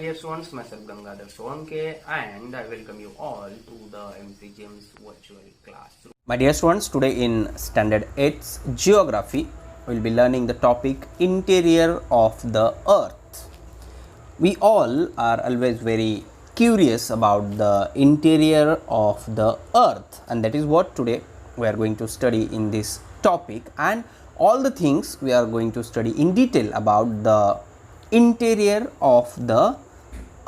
dear students, myself Gangadhar Solanke and I welcome you all to the MC James virtual classroom. My dear students, today in Standard 8's Geography, we will be learning the topic Interior of the Earth. We all are always very curious about the interior of the Earth, and that is what today we are going to study in this topic, and all the things we are going to study in detail about the interior of the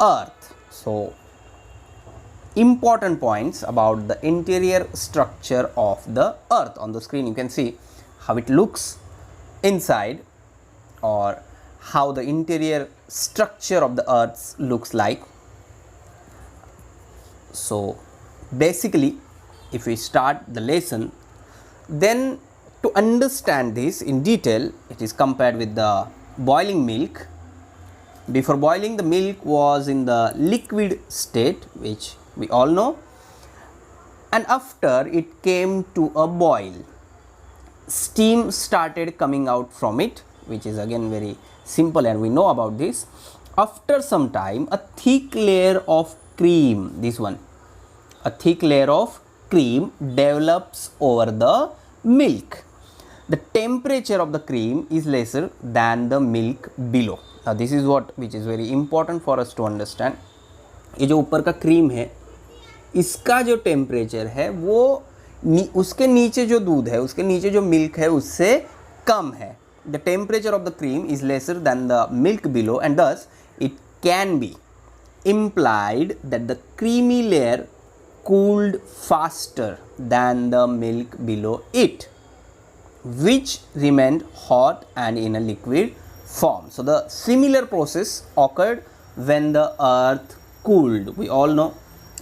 Earth. So, important points about the interior structure of the Earth. On the screen you can see how it looks inside, or how the interior structure of the Earth looks like. So basically, if we start the lesson, then to understand this in detail, it is compared with the boiling milk. Before boiling, the milk was in the liquid state, which we all know, and after it came to a boil, steam started coming out from it, which is again very simple and we know about this. After some time, a thick layer of cream, a thick layer of cream develops over the milk. The temperature of the cream is lesser than the milk below. Now this is what which is very important for us to understand. ये जो ऊपर का cream है, इसका जो temperature है वो उसके नीचे जो दूध है, उसके नीचे जो मिल्क है उससे कम है. The temperature of the cream is lesser than the milk below, and thus it can be implied that the creamy layer cooled faster than the milk below it, which remained hot and in a liquid form. So the similar process occurred when the earth cooled. We all know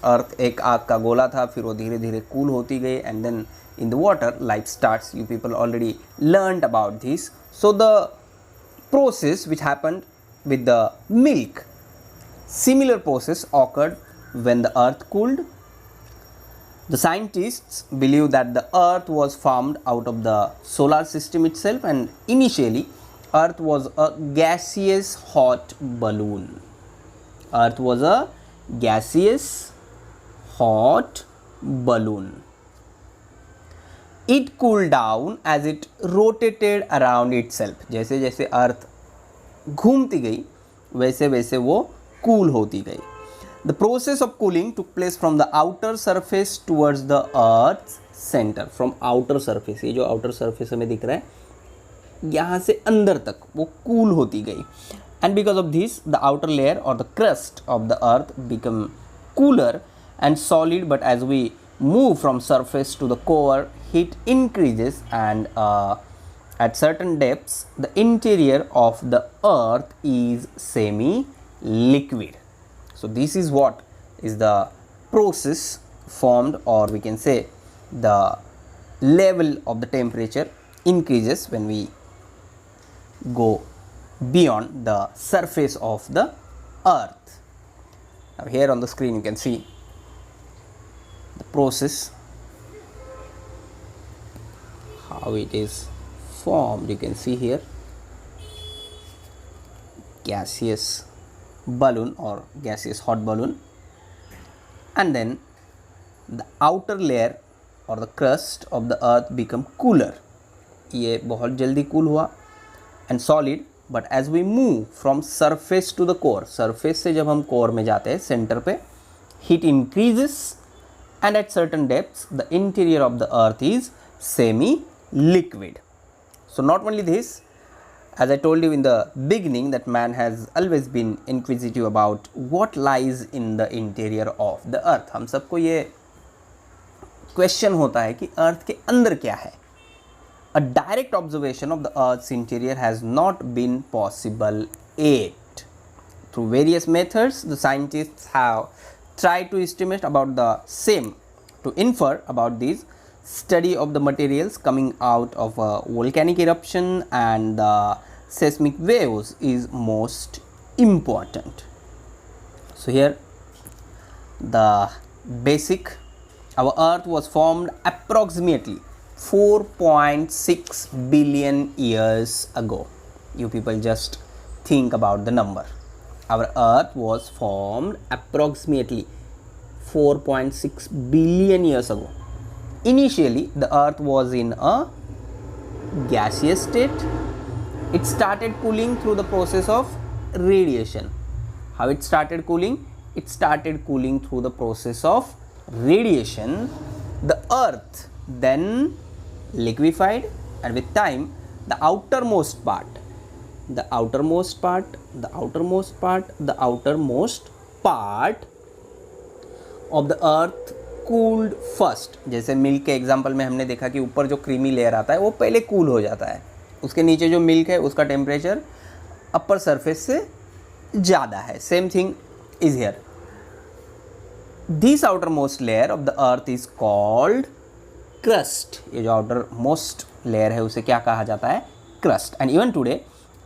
earth एक आग का गोला था, फिर वो धीरे धीरे cool होती गई, and then in the water life starts. You people already learned about this. So the process which happened with the milk, similar process occurred when the earth cooled. The scientists believe that the earth was formed out of the solar system itself, and initially earth was a gaseous hot balloon. Earth was a gaseous hot balloon. It cooled down as it rotated around itself. जैसे जैसे अर्थ घूमती गई वैसे वैसे वो cool होती गई. The process of cooling took place from the outer surface towards the earth's center. From outer surface, ये जो outer surface हमें दिख रहा है, यहाँ से अंदर तक वो कूल होती गई. And because of this, the outer layer or the crust of the earth become cooler and solid. But as we move from surface to the core, heat increases, and at certain depths, the interior of the earth is semi-liquid. So this is what is the process formed, or we can say the level of the temperature increases when we go beyond the surface of the earth. Now here on the screen you can see the process, how it is formed. You can see here gaseous balloon or gaseous hot balloon, and then the outer layer or the crust of the earth become cooler. ये बहुत जल्दी cool हुआ and solid. But as we move from surface to the core, surface से जब हम core में जाते हैं, center पे, heat increases, and at certain depths the interior of the earth is semi-liquid. So not only this, as I told you in the beginning, that man has always been inquisitive about what lies in the interior of the earth. हम सबको ये question होता है कि earth के अंदर क्या है. A direct observation of the earth's interior has not been possible yet. Through various methods, the scientists have tried to estimate about the same. To infer about this, study of the materials coming out of a volcanic eruption and the seismic waves is most important. So here the basic, our earth was formed approximately 4.6 billion years ago. You people just think about the number. our earth was formed approximately 4.6 billion years ago. Initially, the earth was in a gaseous state. It started cooling through the process of radiation. How it started cooling? It started cooling through the process of radiation. The earth then liquefied, and with time, the outermost part of the earth cooled first. जैसे milk के example में हमने देखा कि ऊपर जो creamy layer आता है वो पहले कूल हो जाता है, उसके नीचे जो मिल्क है उसका टेम्परेचर अपर सरफेस से ज़्यादा है. Same thing is here. This outer most layer of the earth is called crust. ये जो आउटर मोस्ट लेयर है उसे क्या कहा जाता है? Crust. And even today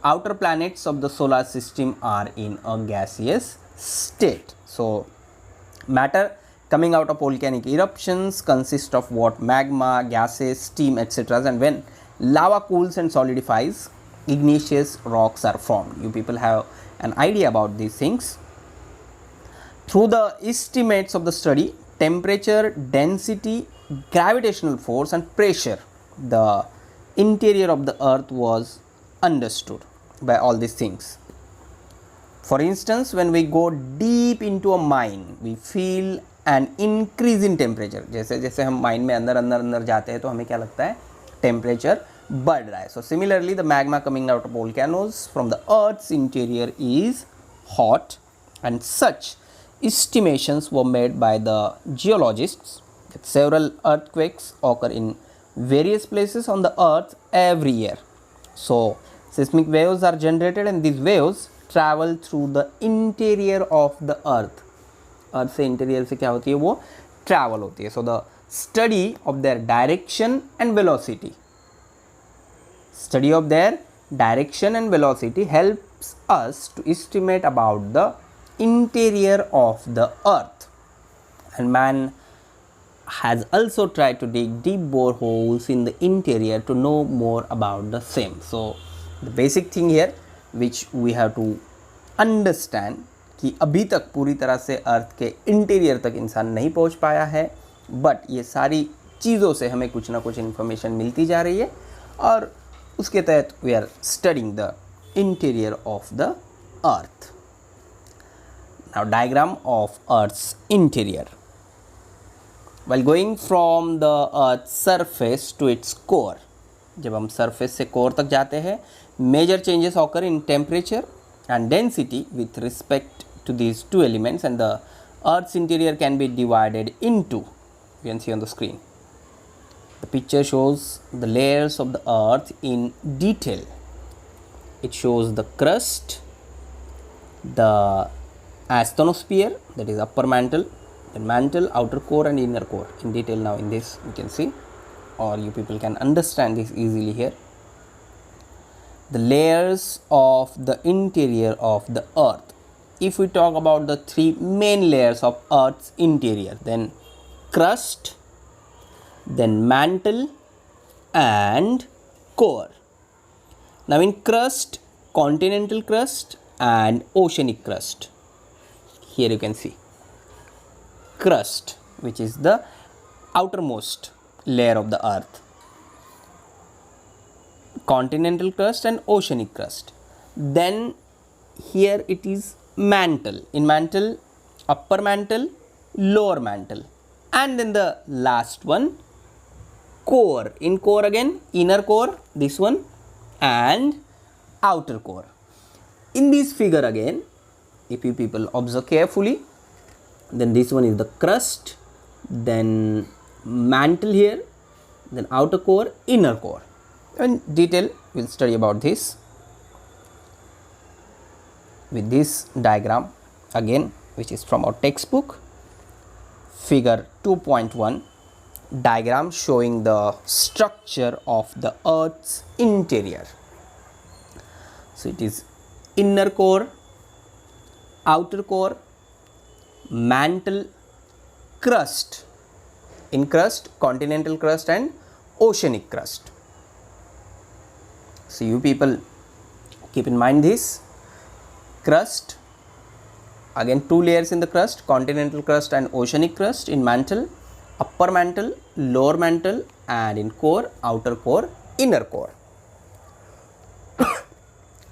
outer planets of the solar system are in a gaseous state. So matter coming out of volcanic eruptions consist of what? Magma, gases, steam, etc. And when lava cools and solidifies, igneous rocks are formed. You people have an idea about these things. Through the estimates of the study, temperature, density, gravitational force and pressure, the interior of the earth was understood by all these things. For instance, when we go deep into a mine, we feel an increase in temperature. जैसे जैसे हम mine में अंदर जाते हैं तो हमें क्या लगता है? टेम्परेचर बढ़ रहा है. So similarly, the magma coming out of volcanoes from the earth's interior is hot, and such estimations were made by the geologists that several earthquakes occur in various places on the earth every year. So seismic waves are generated and these waves travel through the interior of the earth. अर्थ से interior से क्या होती है? वो travel होती है. So the study of their direction and velocity helps us to estimate about the interior of the earth. And man has also tried to dig deep boreholes in the interior to know more about the same. So the basic thing here which we have to understand कि अभी तक पूरी तरह से अर्थ के interior तक इंसान नहीं पहुंच पाया है, बट ये सारी चीज़ों से हमें कुछ ना कुछ इन्फॉर्मेशन मिलती जा रही है और उसके तहत we are studying the interior of the earth. Now diagram of earth's interior. While going from the earth's surface to its core, जब हम surface से core तक जाते हैं, major changes occur in temperature and density with respect to these two elements, and the earth's interior can be divided into, you can see on the screen. The picture shows the layers of the earth in detail. It shows the crust, the asthenosphere, that is upper mantle, the mantle, outer core and inner core in detail. Now in this you can see, or you people can understand this easily here. The layers of the interior of the earth. If we talk about the three main layers of earth's interior, then crust, then mantle and core. Now in crust, continental crust and oceanic crust. Here you can see crust, which is the outermost layer of the earth, continental crust and oceanic crust. Then here it is mantle. In mantle, upper mantle, lower mantle, and then the last one, core. In core again, inner core, this one, and outer core. In this figure again, if you people observe carefully, then this one is the crust, then mantle here, then outer core, inner core. In detail we'll study about this with this diagram again, which is from our textbook. Figure 2.1, diagram showing the structure of the earth's interior. So it is inner core, outer core, mantle, crust. In crust, continental crust and oceanic crust. So you people keep in mind this: crust, Again, two layers in the crust, continental crust and oceanic crust in mantle, upper mantle, lower mantle, and in core, outer core, inner core.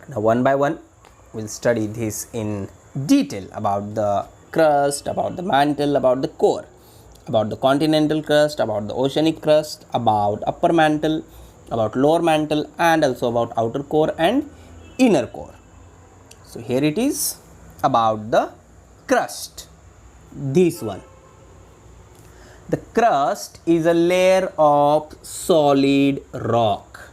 Now one by one we'll study this in detail about the crust, about the mantle, about the core, about the continental crust, about the oceanic crust, about upper mantle, about lower mantle, and also about outer core and inner core. So here it is about the crust, this one. The crust is a layer of solid rock.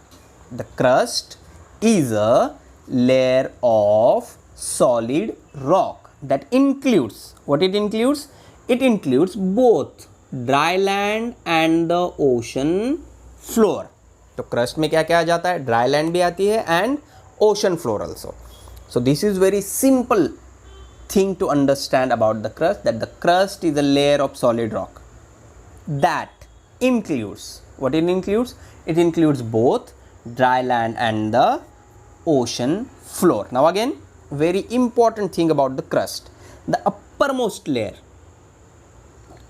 The crust is a layer of solid rock that includes, what it includes? It includes both dry land and the ocean floor. तो crust में क्या क्या आ जाता है? Dry land भी आती है and ocean floor also. So this is very simple thing to understand about the crust, that the crust is a layer of solid rock that includes, what it includes? It includes both dry land and the ocean floor. Now again, very important thing about the crust, the uppermost layer.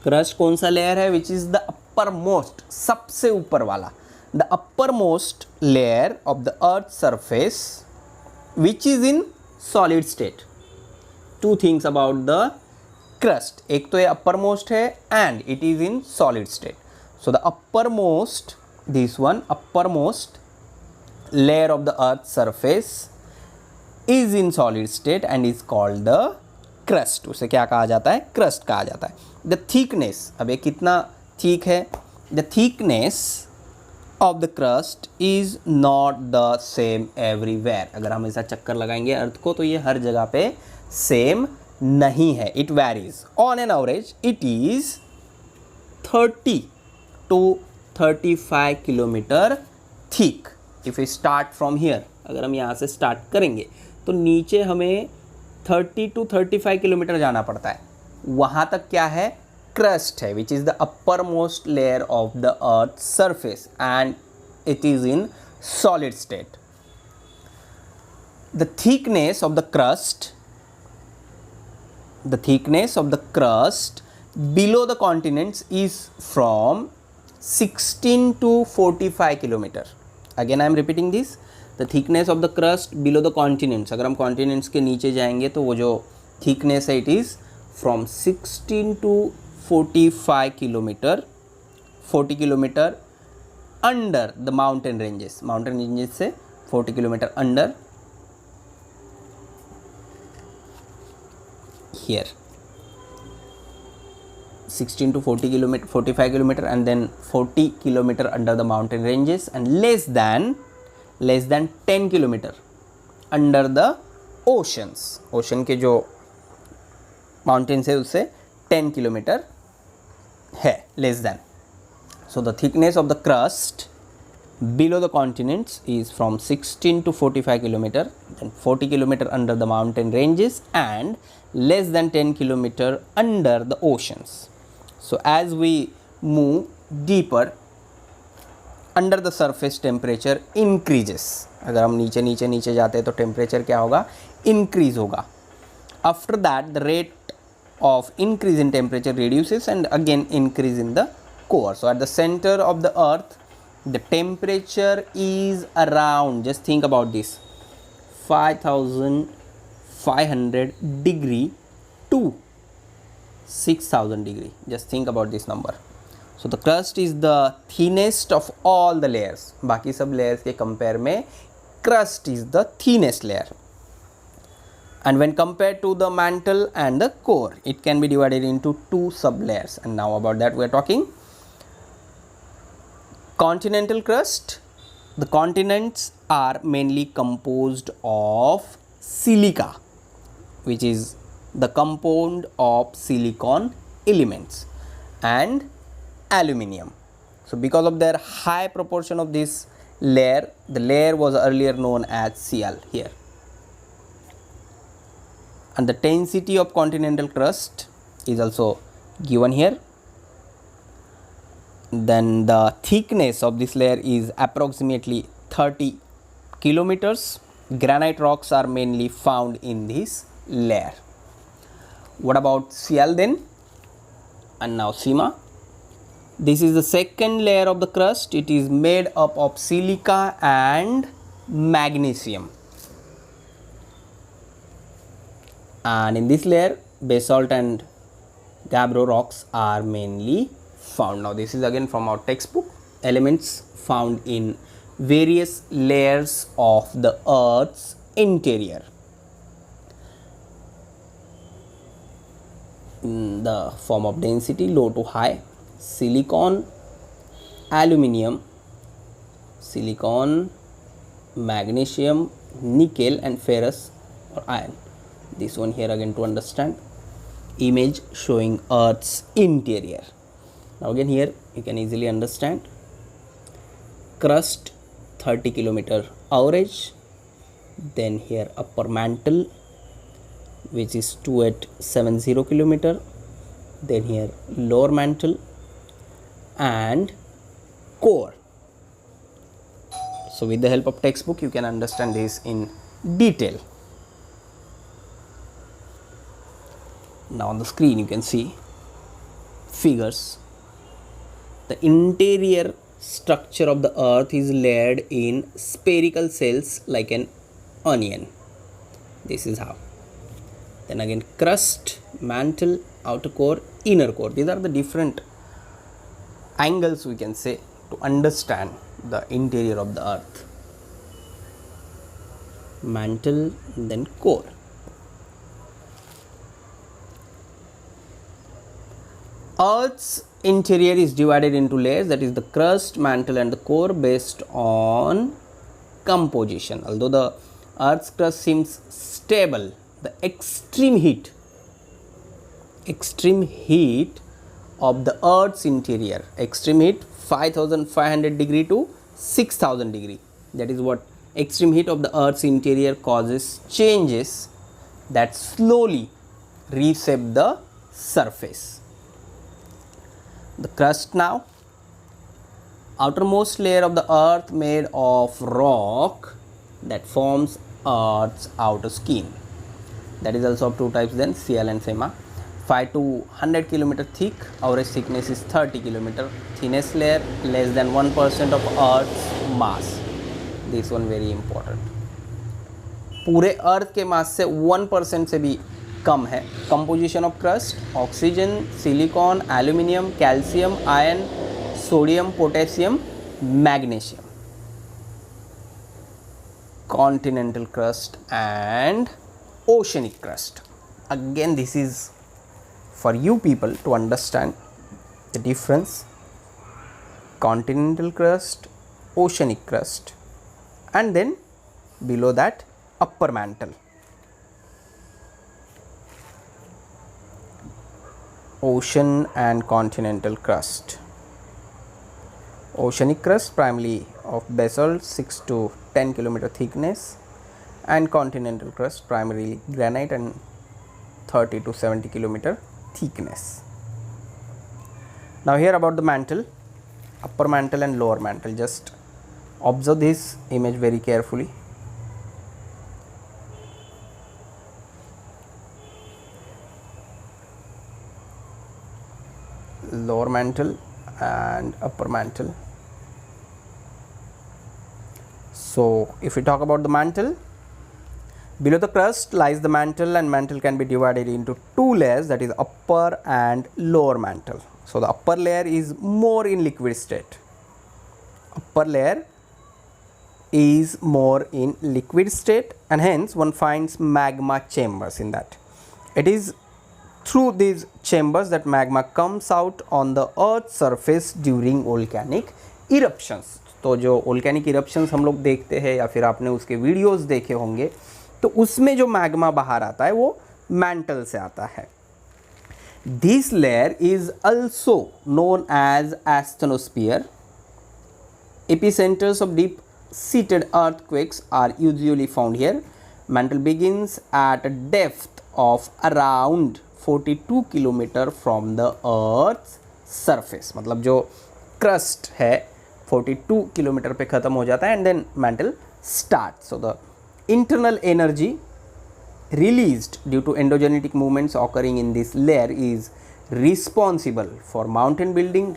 Crust कौन सा layer है? Which is the uppermost, सबसे ऊपर वाला. The uppermost layer of the earth's surface which is in solid state. Two things about the crust, एक तो ये uppermost है and it is in solid state. So the uppermost, this one, uppermost layer of the earth's surface is in solid state and is called the crust. उसे क्या कहा जाता है? crust कहा जाता है. The thickness, अब ये कितना thick है? The thickness of the crust is not the same everywhere. अगर हम ऐसा चक्कर लगाएंगे अर्थ को तो ये हर जगह पे सेम नहीं है. It varies. On an average, it is 30 to 35 kilometre thick. If we start from here, अगर हम यहाँ से स्टार्ट करेंगे तो नीचे हमें 30 to 35 किलोमीटर जाना पड़ता है. वहाँ तक क्या है? crust है, which is the uppermost layer of the earth's surface and it is in solid state. The thickness of the crust below the continents is from 16 to 45 kilometer. Again I am repeating this, the thickness of the crust below the continents, अगर हम continents के नीचे जाएंगे तो वो जो thickness है, it is from 16 to 45 kilometer, 40 kilometer under the mountain ranges. Mountain ranges से 40 kilometer under here, 16 to 40 kilometer, 45 kilometer and then 40 kilometer under the mountain ranges and less than 10 kilometer under the oceans. Ocean के जो mountains है उससे 10 kilometer है, less than. So the thickness of the crust below the continents is from 16 to 45 kilometer, then 40 kilometer under the mountain ranges and less than 10 kilometer under the oceans. So as we move deeper, under the surface temperature increases. अगर हम नीचे नीचे नीचे जाते हैं तो temperature क्या होगा? Increase होगा. After that the rate of increase in temperature reduces and again increase in the core. So at the center of the earth the temperature is around, just think about this, 5500 degree to 6000 degree. Just think about this number. So the crust is the thinnest of all the layers. बाकी सब layers के compare में crust is the thinnest layer. And when compared to the mantle and the core, it can be divided into two sub layers. And now about that we are talking. Continental crust. The continents are mainly composed of silica, which is the compound of silicon elements, and aluminium. So because of their high proportion of this layer, the layer was earlier known as Cl here. And the density of continental crust is also given here. Then the thickness of this layer is approximately 30 kilometers. Granite rocks are mainly found in this layer. What about Cl then? And now Sima. This is the second layer of the crust. It is made up of silica and magnesium. And in this layer, basalt and gabbro rocks are mainly found. Now this is again from our textbook. Elements found in various layers of the Earth's interior. In the form of density, low to high: silicon, aluminium, magnesium, nickel and ferrous or iron. This one here again to understand. Image showing Earth's interior. Now again here you can easily understand. Crust 30 kilometer average. Then here upper mantle, which is 2870 kilometer. Then here lower mantle and core. So with the help of textbook you can understand this in detail. Now on the screen you can see figures. The interior structure of the Earth is layered in spherical cells like an onion. This is how. Then again crust, mantle, outer core, inner core. These are the different angles we can say to understand the interior of the Earth. Mantle, then core. Earth's interior is divided into layers, that is the crust, mantle and the core, based on composition. Although the Earth's crust seems stable, the extreme heat of the Earth's interior, extreme heat 5500 degree to 6000 degree, that is what extreme heat of the Earth's interior causes changes that slowly reshape the surface. The crust now, outermost layer of the Earth made of rock that forms Earth's outer skin. That is also of two types then, Cl and Sema. 5 to 100 km thick, average thickness is 30 km. Thinnest layer less than 1% of Earth's mass. This one very important. पूरे अर्थ के मास से 1% से भी कम है. Composition of crust: oxygen, silicon, aluminium, calcium, iron, sodium, potassium, magnesium. Continental crust and oceanic crust. Again this is for you people to understand the difference. Continental crust, oceanic crust, and then below that upper mantle. Ocean and continental crust. Oceanic crust primarily of basalt 6 to 10 km thickness, and continental crust primarily granite and 30 to 70 km thickness. Now here about the mantle, upper mantle and lower mantle. Just observe this image very carefully. Lower mantle and upper mantle. So if we talk about the mantle, below the crust lies the mantle, and mantle can be divided into two layers, that is upper and lower mantle. So the upper layer is more in liquid state. Upper layer is more in liquid state, and hence one finds magma chambers in that. It is through these chambers that magma comes out on the earth's surface during volcanic eruptions. तो जो volcanic eruptions हम लोग देखते हैं या फिर आपने उसके वीडियोस देखे होंगे, तो उसमें जो मैग्मा बाहर आता है वो मैंटल से आता है. This layer is also known as asthenosphere. Epicenters of deep seated earthquakes are usually found here. Mantle begins at a depth of around 42 kilometre from the earth surface. मतलब जो क्रस्ट है 42 किलोमीटर पे ख़त्म हो जाता है, and then mantle start. So the internal energy released due to endogenetic movements occurring in this layer is responsible for mountain building,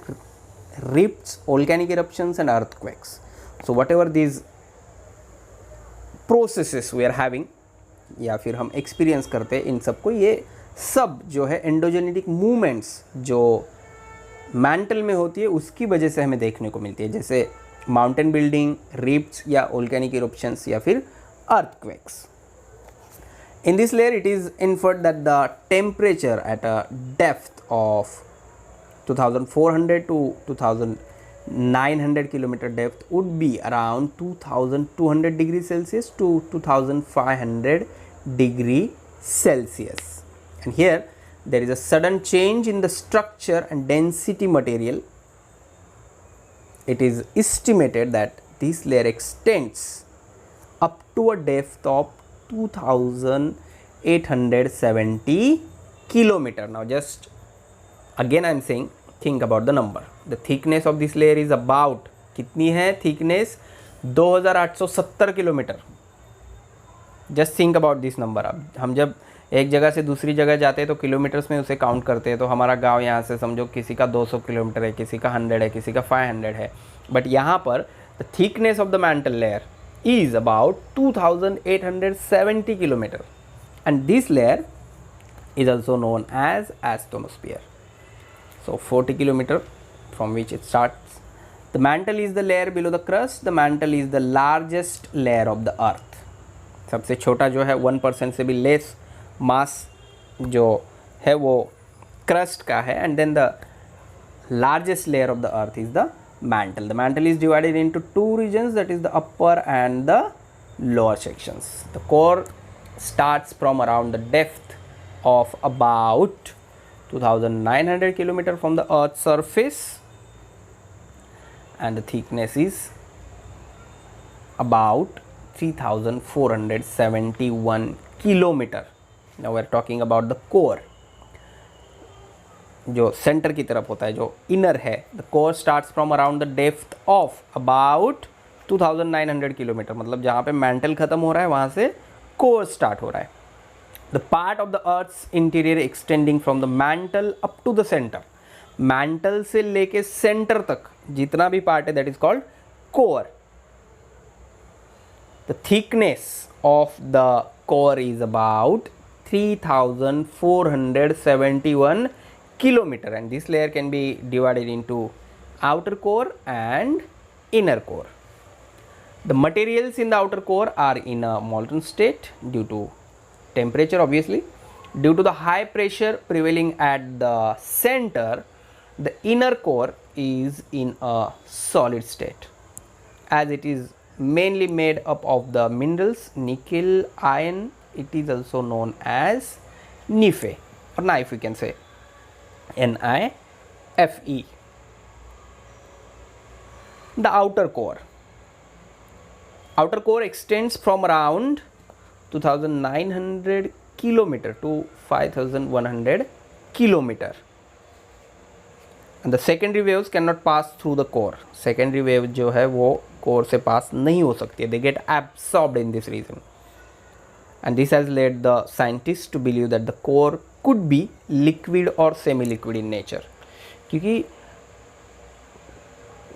rifts, volcanic eruptions and earthquakes. So whatever these processes we are having या फिर हम experience करते हैं, इन सबको ये सब जो है एंडोजेनेटिक मूवमेंट्स जो मैंटल में होती है उसकी वजह से हमें देखने को मिलती है, जैसे माउंटेन बिल्डिंग, रिफ्ट्स या वोल्केनिक इरप्शंस या फिर earthquakes. In this layer it is inferred that the temperature at a depth of 2400 to 2900 kilometer depth would be around 2200 degrees Celsius to 2500 degree Celsius. And here there is a sudden change in the structure and density material. It is estimated that this layer extends up to a depth of 2870 kilometer. Now just again I am saying, think about the number. The thickness of this layer is about, कितनी है thickness, 2870 kilometre. Just think about this number. अब हम जब एक जगह से दूसरी जगह जाते हैं तो किलोमीटर्स में उसे काउंट करते हैं, तो हमारा गांव यहाँ से समझो किसी का 200 किलोमीटर है, किसी का 100 है, किसी का 500 है, बट यहाँ पर the thickness of the mantle layer is about 2870 kilometer, and this layer is also known as asthenosphere. So 40 kilometer from which it starts. The mantle is the layer below the crust. The mantle is the largest layer of the earth. सबसे छोटा जो है 1% से भी less मास जो है वो crust का है, and then the largest layer of the earth is the mantle. The mantle is divided into two regions, that is the upper and the lower sections. The core starts from around the depth of about 2900 kilometer from the earth's surface, and the thickness is about 3471 kilometer. Now we are talking about the core, जो centre की तरफ होता है, जो inner है. The core starts from around the depth of about 2900 kilometre, मतलब जहाँ पे मैंटल खत्म हो रहा है वहाँ से कोर स्टार्ट हो रहा है. The part of the earth's interior extending from the mantle up to the centre, mantle से लेके सेंटर तक जितना भी पार्ट है that is called core. The thickness of the core is about 3471 kilometer, and this layer can be divided into outer core and inner core. The materials in the outer core are in a molten state due to temperature, obviously. Due to the high pressure prevailing at the center, the inner core is in a solid state, as it is mainly made up of the minerals nickel, iron. It is also known as NiFe, or knife we can say, NiFe. The outer core. Outer core extends from around 2900 kilometer to 5100 kilometer, and the secondary waves cannot pass through the core. Secondary wave जो है वो core से pass नहीं हो सकती है. They get absorbed in this region, and this has led the scientists to believe that the core could be liquid or semi liquid in nature, क्योंकि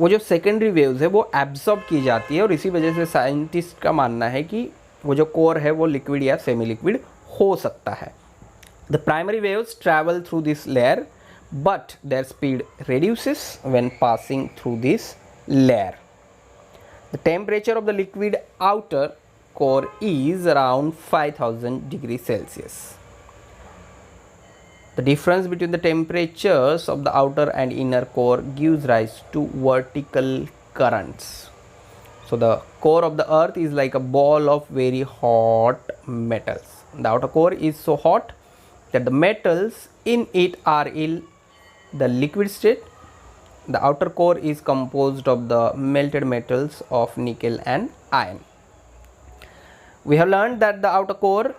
वो जो सेकेंडरी वेव्स है वो एब्जॉर्ब की जाती है, और इसी वजह से साइंटिस्ट का मानना है कि वो जो कोर है वो लिक्विड या सेमी लिक्विड हो सकता है. The primary waves travel through this layer, but there speed reduces when passing through this layer. The temperature of the liquid outer core is around 5000 degrees Celsius. The difference between the temperatures of the outer and inner core gives rise to vertical currents. So the core of the earth is like a ball of very hot metals. The outer core is so hot that the metals in it are in the liquid state. The outer core is composed of the melted metals of nickel and iron. We have learned that the outer core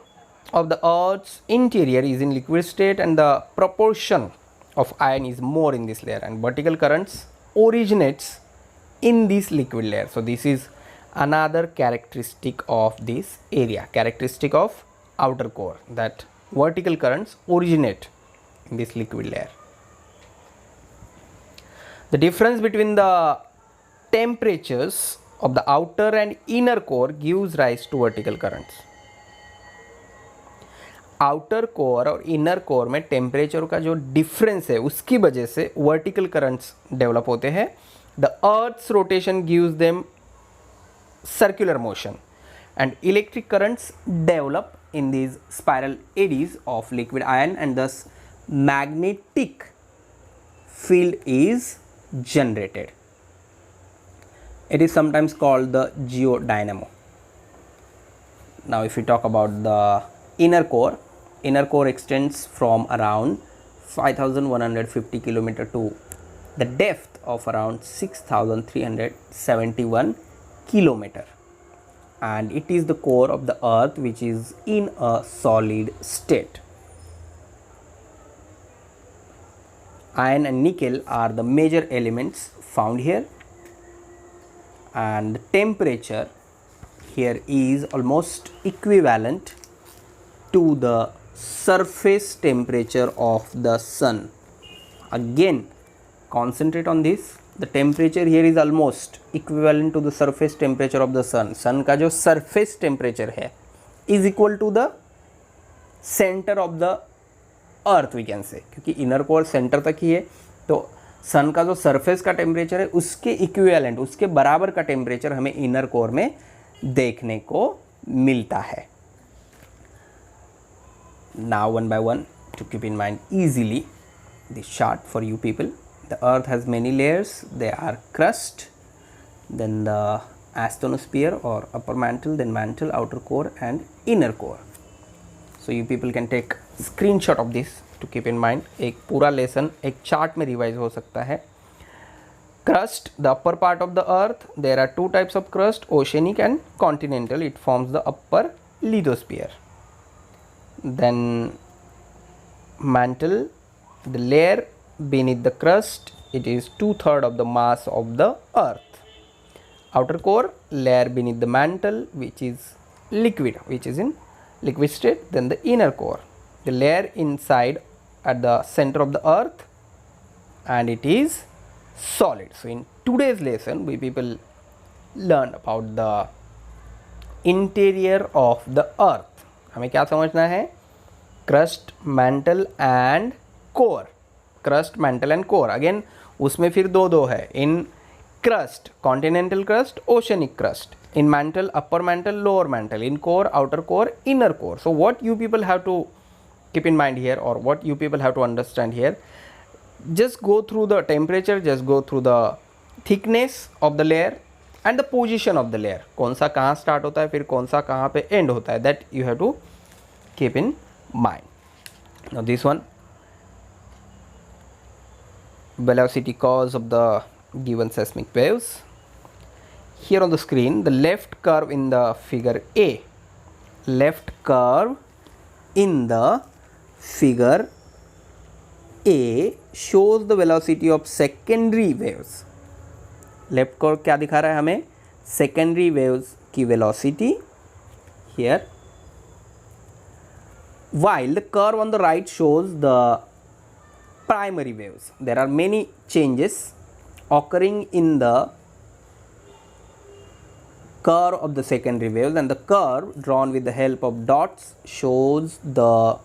of the earth's interior is in liquid state, and the proportion of iron is more in this layer, and vertical currents originates in this liquid layer. So this is another characteristic of this area, characteristic of outer core, that vertical currents originate in this liquid layer. The difference between the temperatures of the outer and inner core gives rise to vertical currents. Outer core और inner core में temperature का जो difference है उसकी वजह से vertical currents develop होते हैं. The earth's rotation gives them circular motion and electric currents develop in these spiral eddies of liquid iron, and thus magnetic field is generated. It is sometimes called the geodynamo. Now if we talk about the inner core extends from around 5150 km to the depth of around 6371 km. And it is the core of the earth which is in a solid state. Iron and nickel are the major elements found here, and the temperature here is almost equivalent to the surface temperature of the sun. Again, concentrate on this. The temperature here is almost equivalent to the surface temperature of the sun. Sun का जो surface temperature है is equal to the center of the earth, we can say, क्योंकि inner core center तक ही है, तो sun का जो surface का temperature है उसके equivalent, उसके बराबर का temperature हमें inner core में देखने को मिलता है. Now one by one, to keep in mind easily this chart for you people. The earth has many layers. They are crust, then the asthenosphere or upper mantle, then mantle, outer core and inner core. So you people can take screenshot of this to keep in mind. एक पूरा lesson एक chart में revise हो सकता है. Crust, the upper part of the earth. There are two types of crust, oceanic and continental. It forms the upper lithosphere. Then mantle, the layer beneath the crust, it is 2/3 of the mass of the earth. Outer core, layer beneath the mantle which is liquid, which is in liquid state. Then the inner core, the layer inside at the center of the earth, and it is solid. So in today's lesson we people learn about the interior of the earth. हमें क्या समझना है? Crust, mantle and core. Crust, mantle and core. Again उसमें फिर दो है. In crust, continental crust, oceanic crust. In mantle, upper mantle, lower mantle. In core, outer core, inner core. So what you people have to keep in mind here, or what you people have to understand here, just go through the temperature, just go through the thickness of the layer and the position of the layer. कौन सा कहाँ start होता है, फिर कौन सा कहाँ पे end होता है. That you have to keep in mind. Now this one, velocity cause of the given seismic waves. Here on the screen, the left curve in the figure A, left curve in the figure A shows the velocity of secondary waves. Left curve क्या दिखा रहा है हमें? Secondary waves की velocity here, while the curve on the right shows the primary waves. There are many changes occurring in the curve of the secondary waves, and the curve drawn with the help of dots shows the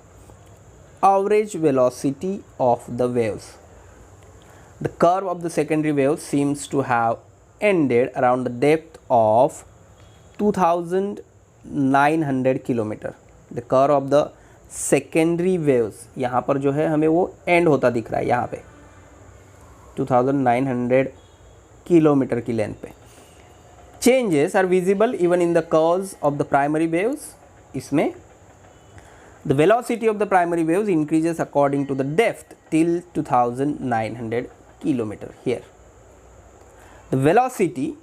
average velocity of the waves. The curve of the secondary waves seems to have ended around the depth of 2900 km. The curve of the secondary waves यहाँ पर जो है हमें वो end होता दिख रहा है यहाँ पे 2900 किलोमीटर की लेंथ पे. Changes are visible even in the curves of the primary waves. इसमें the velocity of the primary waves increases according to the depth till 2900 kilometer. Here the velocity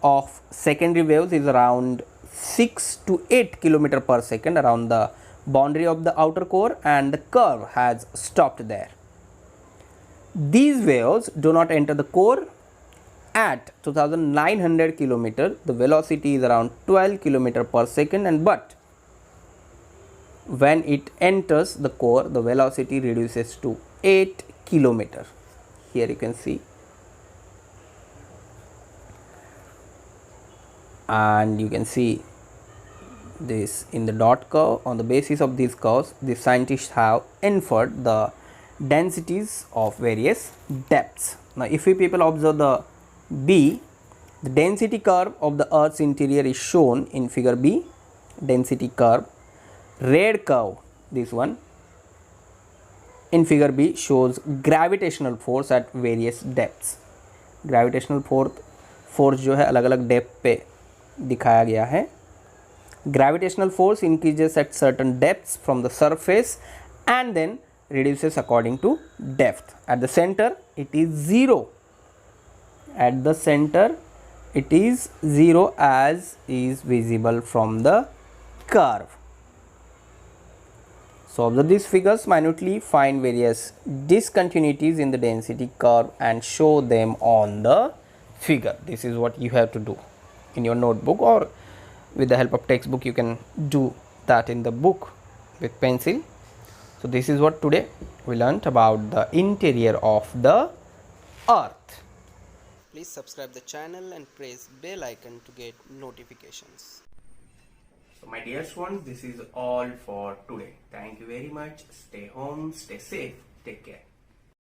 of secondary waves is around 6 to 8 kilometer per second around the boundary of the outer core, and the curve has stopped there. These waves do not enter the core. At 2900 kilometer, the velocity is around 12 kilometer per second, and but when it enters the core, the velocity reduces to 8 km. Here you can see, and you can see this in the dot curve. On the basis of these curves, the scientists have inferred the densities of various depths. Now, if we people observe the B, the density curve of the Earth's interior is shown in figure B. Density curve, red curve, this one in figure B shows gravitational force at various depths. Gravitational force जो है अलग अलग depth पे दिखाया गया है. Gravitational force increases at certain depths from the surface and then reduces according to depth. At the center it is 0. At the center it is 0 as is visible from the curve. So, observe these figures minutely, find various discontinuities in the density curve and show them on the figure. This is what you have to do in your notebook, or with the help of textbook you can do that in the book with pencil. So, this is what today we learnt about the interior of the Earth. Please subscribe the channel and press bell icon to get notifications. So my dear students, this is all for today. Thank you very much. Stay home, stay safe, take care.